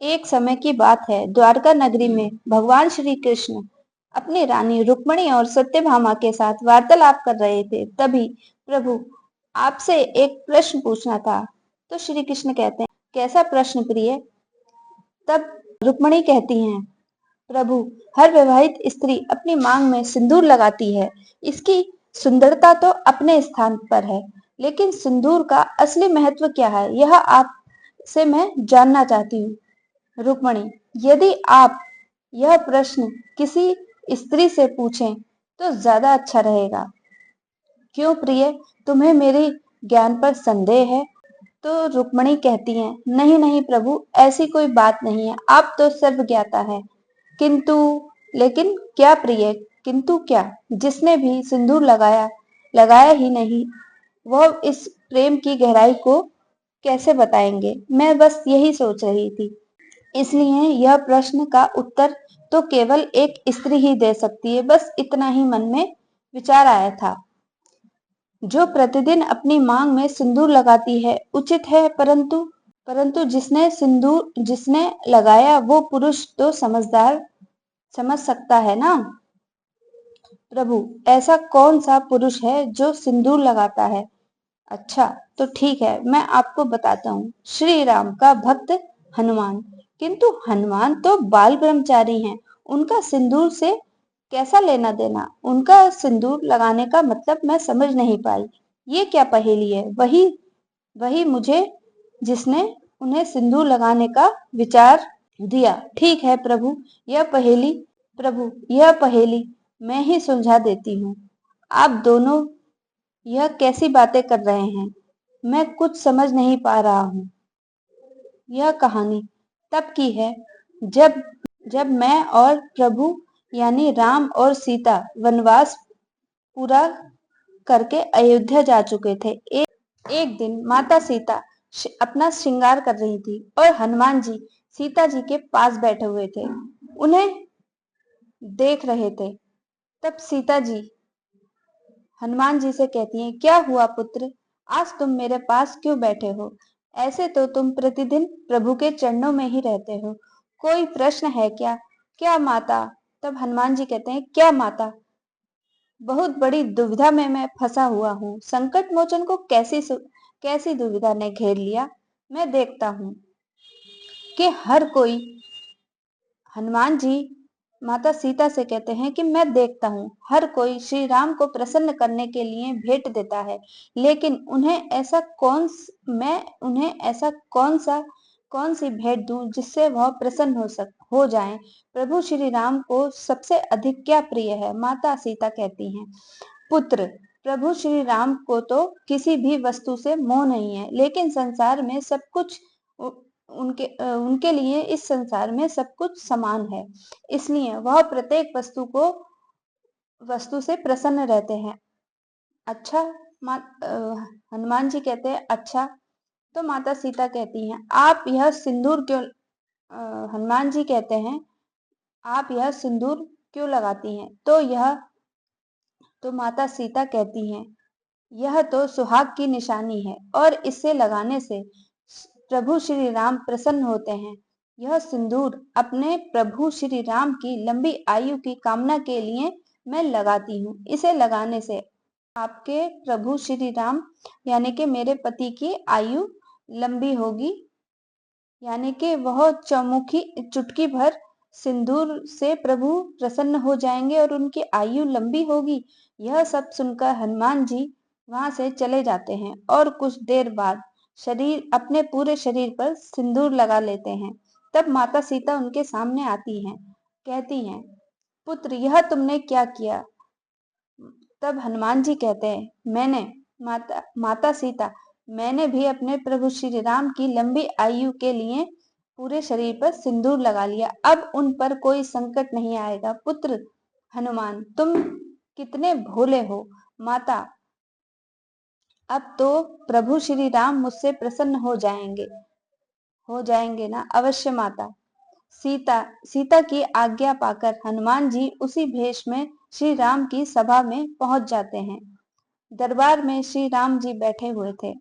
एक समय की बात है, द्वारका नगरी में भगवान श्री कृष्ण अपनी रानी रुक्मिणी और सत्यभामा के साथ वार्तालाप कर रहे थे। तभी प्रभु, आपसे एक प्रश्न पूछना था। तो श्री कृष्ण कहते हैं, कैसा प्रश्न प्रिय? तब रुक्मिणी कहती हैं, प्रभु, हर विवाहित स्त्री अपनी मांग में सिंदूर लगाती है। इसकी सुंदरता तो अपने स्थान पर है, लेकिन सिंदूर का असली महत्व क्या है, यह आपसे मैं जानना चाहती हूँ। रुक्मिणी, यदि आप यह प्रश्न किसी स्त्री से पूछें तो ज्यादा अच्छा रहेगा। क्यों प्रिय, तुम्हें मेरे ज्ञान पर संदेह है? तो रुक्मिणी कहती हैं, नहीं नहीं प्रभु, ऐसी कोई बात नहीं है, आप तो सर्वज्ञाता है। किंतु, लेकिन क्या प्रिय? किंतु क्या? जिसने भी सिंदूर लगाया लगाया ही नहीं, वह इस प्रेम की गहराई को कैसे बताएंगे? मैं बस यही सोच रही थी। इसलिए यह प्रश्न का उत्तर तो केवल एक स्त्री ही दे सकती है। बस इतना ही मन में विचार आया था। जो प्रतिदिन अपनी मांग में सिंदूर लगाती है उचित है, परंतु परंतु जिसने लगाया वो पुरुष तो समझदार समझ सकता है ना। प्रभु, ऐसा कौन सा पुरुष है जो सिंदूर लगाता है? अच्छा, तो ठीक है, मैं आपको बताता हूँ। श्री राम का भक्त हनुमान। किंतु हनुमान तो बाल ब्रह्मचारी हैं, उनका सिंदूर से कैसा लेना देना? उनका सिंदूर लगाने का मतलब मैं समझ नहीं पाई। ये क्या पहेली है? वही वही मुझे जिसने उन्हें सिंदूर लगाने का विचार दिया। ठीक है प्रभु, यह पहेली मैं ही सुलझा देती हूँ। आप दोनों यह कैसी बातें कर रहे हैं? मैं कुछ समझ नहीं पा रहा हूँ। यह कहानी तब की है जब जब मैं और प्रभु यानी राम और सीता वनवास पूरा करके अयोध्या जा चुके थे। एक दिन माता सीता अपना श्रृंगार कर रही थी और हनुमान जी सीता जी के पास बैठे हुए थे, उन्हें देख रहे थे। तब सीता जी हनुमान जी से कहती हैं, क्या हुआ पुत्र, आज तुम मेरे पास क्यों बैठे हो? ऐसे तो तुम प्रतिदिन प्रभु के चरणों में ही रहते हो। कोई प्रश्न है क्या? क्या माता? तब हनुमान जी कहते हैं, क्या माता, बहुत बड़ी दुविधा में मैं फंसा हुआ हूँ। संकट मोचन को कैसी दुविधा ने घेर लिया? मैं देखता हूँ कि हर कोई हनुमान जी माता सीता से कहते हैं कि मैं देखता हूँ हर कोई श्री राम को प्रसन्न करने के लिए भेंट देता है, लेकिन मैं उन्हें ऐसा कौन सी भेंट दूं जिससे वह प्रसन्न हो जाएं? प्रभु श्री राम को सबसे अधिक क्या प्रिय है? माता सीता कहती हैं, पुत्र, प्रभु श्री राम को तो किसी भी वस्तु से मोह नहीं है, लेकिन संसार में सब कुछ उनके लिए इस संसार में सब कुछ समान है, इसलिए वह प्रत्येक वस्तु से प्रसन्न रहते हैं। अच्छा, हनुमान जी कहते हैं, अच्छा। तो माता सीता कहती हैं, आप यह सिंदूर क्यों हनुमान जी कहते हैं, आप यह सिंदूर क्यों लगाती हैं? तो माता सीता कहती हैं, यह तो सुहाग की निशानी है और इसे लगाने से प्रभु श्री राम प्रसन्न होते हैं। यह सिंदूर अपने प्रभु श्री राम की लंबी आयु की कामना के लिए मैं लगाती हूँ। इसे लगाने से आपके प्रभु श्री राम यानी कि मेरे पति की आयु लंबी होगी, यानी कि वह चौमुखी चुटकी भर सिंदूर से प्रभु प्रसन्न हो जाएंगे और उनकी आयु लंबी होगी। यह सब सुनकर हनुमान जी वहां से चले जाते हैं और कुछ देर बाद अपने पूरे शरीर पर सिंदूर लगा लेते हैं। तब माता सीता उनके सामने आती हैं, कहती हैं, पुत्र, यह तुमने क्या किया? तब हनुमान जी कहते हैं, माता सीता, मैंने भी अपने प्रभु श्री राम की लंबी आयु के लिए पूरे शरीर पर सिंदूर लगा लिया। अब उन पर कोई संकट नहीं आएगा। पुत्र हनुमान, तुम कितने भोले हो। माता, अब तो प्रभु श्री राम मुझसे प्रसन्न हो जाएंगे ना? अवश्य माता। सीता की आज्ञा पाकर हनुमान जी उसी भेष में श्री राम की सभा में पहुंच जाते हैं। दरबार में श्री राम जी बैठे हुए थे।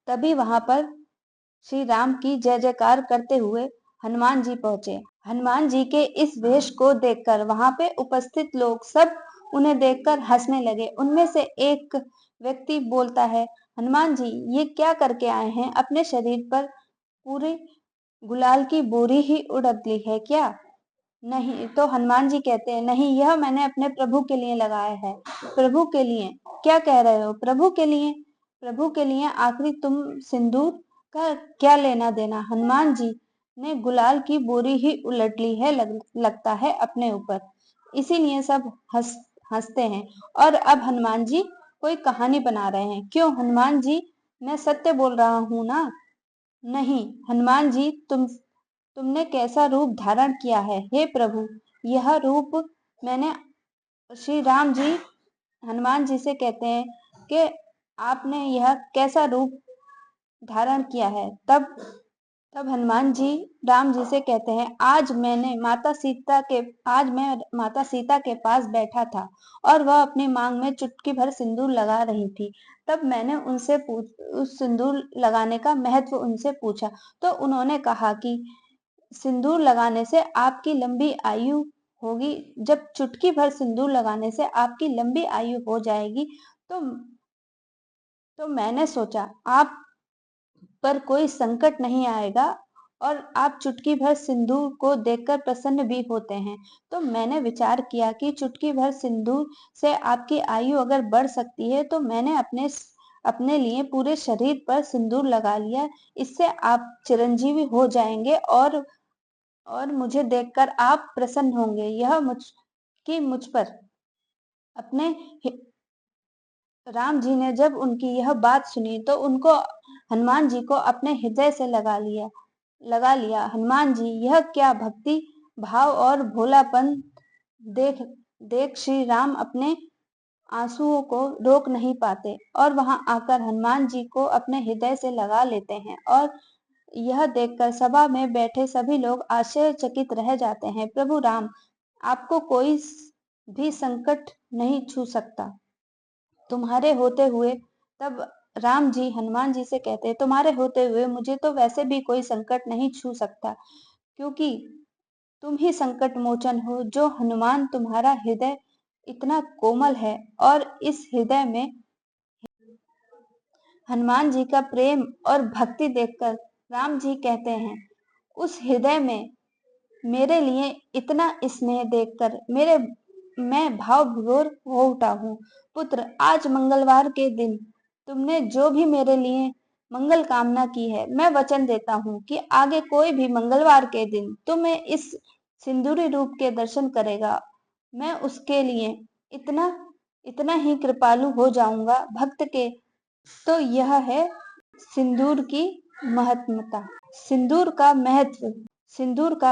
तभी वहां पर श्री राम की जय जयकार करते हुए हनुमान जी पहुंचे। हनुमान जी के इस वेश को देखकर वहां पे उपस्थित लोग सब उन्हें देखकर हंसने लगे। उनमें से एक व्यक्ति बोलता है, हनुमान जी ये क्या करके आए हैं? अपने शरीर पर पूरी गुलाल की बोरी ही उड़द ली है क्या? नहीं। तो हनुमान जी कहते हैं, नहीं, यह मैंने अपने प्रभु के लिए लगाया है। प्रभु के लिए? क्या कह रहे हो? प्रभु के लिए? प्रभु के लिए आखिर तुम सिंदूर का क्या लेना देना? हनुमान जी ने गुलाल की बोरी ही उलट ली है, लगता है अपने ऊपर। इसीलिए सब हंसते हैं। और अब हनुमान जी कोई कहानी बना रहे हैं। क्यों हनुमान जी, मैं सत्य बोल रहा हूं ना? नहीं हनुमान जी, तुमने कैसा रूप धारण किया है? हे प्रभु, यह रूप मैंने, श्री राम जी हनुमान जी से कहते हैं कि आपने यह कैसा रूप धारण किया है? तब तब हनुमान जी राम जी से कहते हैं, आज मैं माता सीता के पास बैठा था और वह अपनी मांग में चुटकी भर सिंदूर लगा रही थी। तब मैंने उस सिंदूर लगाने का महत्व उनसे पूछा। तो उन्होंने कहा कि सिंदूर लगाने से आपकी लंबी आयु होगी। जब चुटकी भर सिंदूर लगाने से आपकी लंबी आयु हो जाएगी, तो मैंने सोचा आप पर कोई संकट नहीं आएगा और आप चुटकी भर सिंदूर को देखकर प्रसन्न भी होते हैं। तो मैंने विचार किया कि चुटकी भर सिंदूर से आपकी आयु अगर बढ़ सकती है, तो मैंने अपने लिए पूरे शरीर पर सिंदूर लगा लिया। इससे आप चिरंजीवी हो जाएंगे और मुझे देखकर आप प्रसन्न होंगे। यह मुझ पर अपने राम जी ने जब उनकी यह बात सुनी तो उनको हनुमान जी को अपने हृदय से लगा लिया। हनुमान जी यह क्या भक्ति भाव और भोलापन देख देख श्री राम अपने आंसुओं को रोक नहीं पाते और वहां आकर हनुमान जी को अपने हृदय से लगा लेते हैं। और यह देखकर सभा में बैठे सभी लोग आश्चर्यचकित रह जाते हैं। प्रभु राम, आपको कोई भी संकट नहीं छू सकता तुम्हारे होते हुए। तब राम जी हनुमान जी से कहते हैं, तुम्हारे होते हुए मुझे तो वैसे भी कोई संकट नहीं छू सकता, क्योंकि तुम ही संकट मोचन हो। जो हनुमान, तुम्हारा हृदय इतना कोमल है और इस हृदय में हनुमान जी का प्रेम और भक्ति देखकर राम जी कहते हैं, उस हृदय में मेरे लिए इतना स्नेह देखकर मैं भाव विभोर हो उठा हूँ। पुत्र, आज मंगलवार के दिन तुमने जो भी मेरे लिए मंगल कामना की है, मैं वचन देता हूँ कि आगे कोई भी मंगलवार के दिन तुम्हें इस सिंदूरी रूप के दर्शन करेगा, मैं उसके लिए इतना इतना ही कृपालु हो जाऊंगा भक्त के। तो यह है सिंदूर की महत्वता, सिंदूर का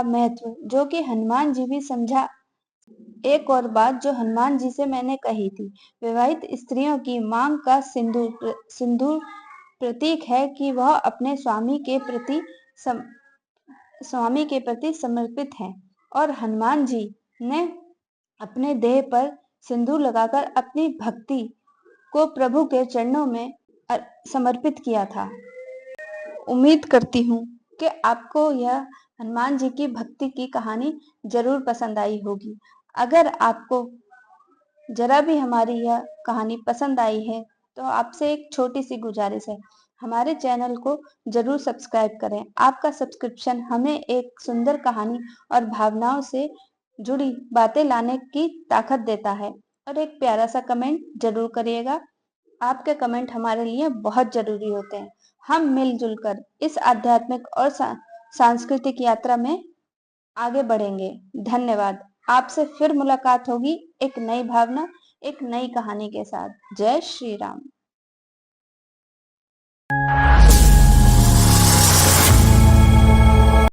महत्व, जो कि हनुमान जी भी समझा। एक और बात जो हनुमान जी से मैंने कही थी, विवाहित स्त्रियों की मांग का सिंदूर प्रतीक है कि वह अपने स्वामी के प्रति समर्पित है। और हनुमान जी ने अपने देह पर सिंदूर लगाकर अपनी भक्ति को प्रभु के चरणों में समर्पित किया था। उम्मीद करती हूँ कि आपको यह हनुमान जी की भक्ति की कहानी जरूर पसंद आई होगी। अगर आपको जरा भी हमारी यह कहानी पसंद आई है तो आपसे एक छोटी सी गुजारिश है, हमारे चैनल को जरूर सब्सक्राइब करें। आपका सब्सक्रिप्शन हमें एक सुंदर कहानी और भावनाओं से जुड़ी बातें लाने की ताकत देता है। और एक प्यारा सा कमेंट जरूर करिएगा, आपके कमेंट हमारे लिए बहुत जरूरी होते हैं। हम मिलजुल कर इस आध्यात्मिक और सांस्कृतिक यात्रा में आगे बढ़ेंगे। धन्यवाद। आपसे फिर मुलाकात होगी एक नई भावना, एक नई कहानी के साथ। जय श्री राम।